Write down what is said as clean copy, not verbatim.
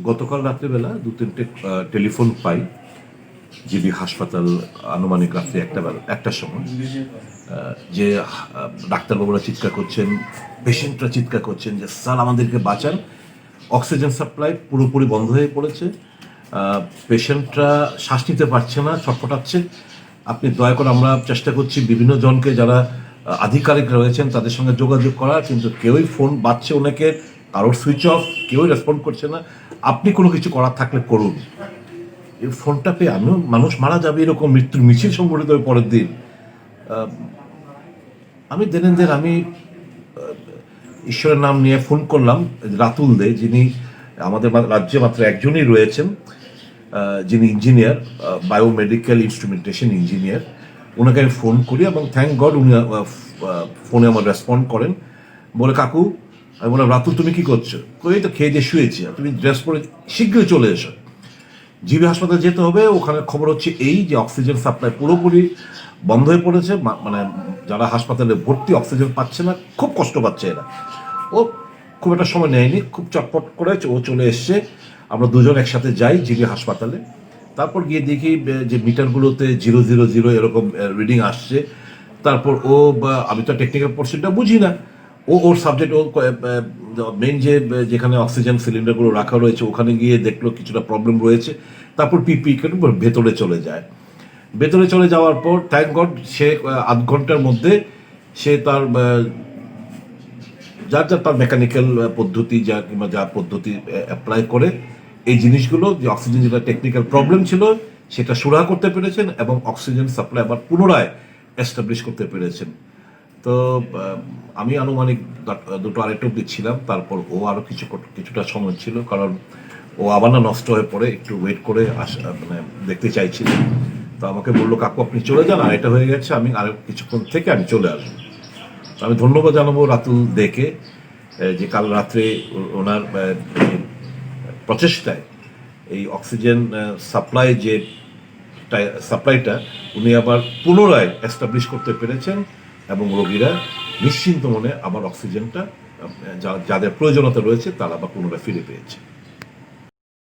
গতকাল রাত্রেবেলা 2-3টে টেলিফোন পাই জিবি হাসপাতাল আনুমানিক রাত্রে একটার সময়, যে ডাক্তারবাবুরা চিৎকার করছেন, পেশেন্টরা চিৎকার করছেন যে স্যার আমাদেরকে বাঁচান, অক্সিজেন সাপ্লাই পুরোপুরি বন্ধ হয়ে পড়েছে, পেশেন্টরা শ্বাস নিতে পারছে না, ছটফটাচ্ছে, আপনি দয়া করে, আমরা চেষ্টা করছি বিভিন্ন জনকে যারা আধিকারিক রয়েছেন তাদের সঙ্গে যোগাযোগ করার, কিন্তু কেউই ফোন বাজছে ওনাকে, কারোর সুইচ অফ, কেউই রেসপন্ড করছে না, আপনি কোনো কিছু করার থাকলে করুন। এই ফোনটা পেয়ে আমিও, মানুষ মারা যাবে এরকম মৃত্যুর মিছিল সংগঠিত হয়ে পরের দিন, আমি দেন আমি ঈশ্বরের নাম নিয়ে ফোন করলাম রাতুল দে, যিনি আমাদের রাজ্যে মাত্র একজনই রয়েছেন যিনি ইঞ্জিনিয়ার, বায়োমেডিক্যাল ইনস্ট্রুমেন্টেশন ইঞ্জিনিয়ার, ওনাকে আমি ফোন করি এবং থ্যাংক গড উনি ফোনে আমার রেসপন্ড করেন, বলে কাকু, আমি বললাম রাতুল তুমি কি করছো, এই তো খেয়ে দিয়ে শুয়েছি, তুমি ড্রেস পরে শীঘ্রই চলে এসো, জিবি হাসপাতালে যেতে হবে, ওখানে খবর হচ্ছে এই যে অক্সিজেন সাপ্লাই পুরোপুরি বন্ধ হয়ে পড়েছে, মানে যারা হাসপাতালে ভর্তি অক্সিজেন পাচ্ছে না, খুব কষ্ট পাচ্ছে এরা। ও খুব একটা সময় নেয়নি, খুব চটপট করে ও চলে এসছে, আমরা দুজন একসাথে যাই জিবি হাসপাতালে, তারপর গিয়ে দেখি যে মিটারগুলোতে 000 এরকম রিডিং আসছে, তারপর আমি তো টেকনিক্যাল পোর্শনটা বুঝি না, ওর সাবজেক্ট, মেইন যেখানে অক্সিজেন সিলিন্ডারগুলো রাখা রয়েছে ওখানে গিয়ে দেখলো কিছুটা প্রবলেম রয়েছে, তারপর পিপি ভেতরে চলে যায়, ভেতরে চলে যাওয়ার পর থ্যাংক গড সে আধ ঘন্টার মধ্যে সে তার যার তার মেকানিক্যাল পদ্ধতি কিংবা যা পদ্ধতি অ্যাপ্লাই করে এই জিনিসগুলো, যে অক্সিজেন যেটা টেকনিক্যাল প্রবলেম ছিল সেটা সুরাহা করতে পেরেছেন এবং অক্সিজেন সাপ্লাই আবার পুনরায় এস্টাবলিশ করতে পেরেছেন। তো আমি আনুমানিক 2-2:30 অব্দি ছিলাম, তারপর ও আরও কিছুটা সময় ছিল, কারণ ও আবার না নষ্ট হয়ে পড়ে, একটু ওয়েট করে মানে দেখতে চাইছিল, তো আমাকে বললো কাকু আপনি চলে যান, আর এটা হয়ে গেছে, আমি আরও কিছুক্ষণ থেকে আমি চলে আসবো। আমি ধন্যবাদ জানাবো রাতুল দেখে, যে কাল রাত্রে ওনার প্রচেষ্টায় এই অক্সিজেন সাপ্লাইটা উনি আবার পুনরায় এস্টাবলিশ করতে পেরেছেন এবং রোগীরা নিশ্চিন্ত মনে আবার অক্সিজেনটা যাদের প্রয়োজনীয়তা রয়েছে তারা আবার পুনরায় ফিরে পেয়েছে।